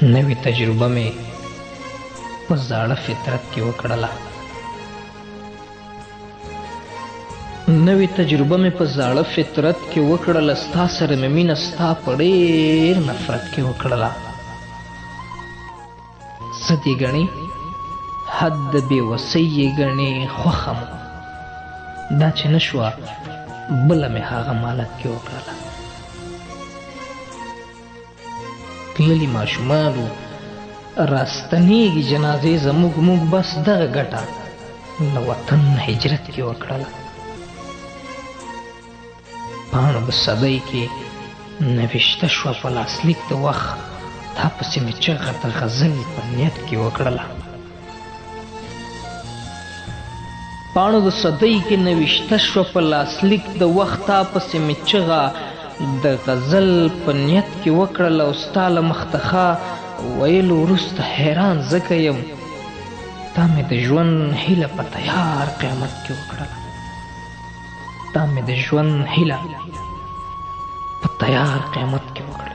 نوې تجربه مې په زاړه فطرت کې وکړله. نوې تجربه مې په زاړه فطرت کې وکړله. ستا سره مې مینه ستا په ډېر نفرت کې وکړله. څه دې ګڼې حد د بېوسۍ یې ګڼې خوښه مو دا چې نه شوه بله مې هغه مالت کې وکړله. تللي ماشومانو راستنېږي جنازې زموږ موږ بس دغه ګټه له وطن هجرت کې وکړله. پاڼو د صدۍ کې نوشته شوه په لاسلیک د وخت تا پسې مې چغه د غزل په نیت کې وکړله. پاڼو د صدۍ کې نوشته شوه په لاسلیک د وخت تا پسې مې چغه د غزل په نیت کې وکړله. او ستا له مختخه ویلو وروسته حیران ځکه یم تا مې د ژوند هیله په تیار قیامت کې وکړله. تا مې د ژوند هیله په تیار قیامت کې وکړله.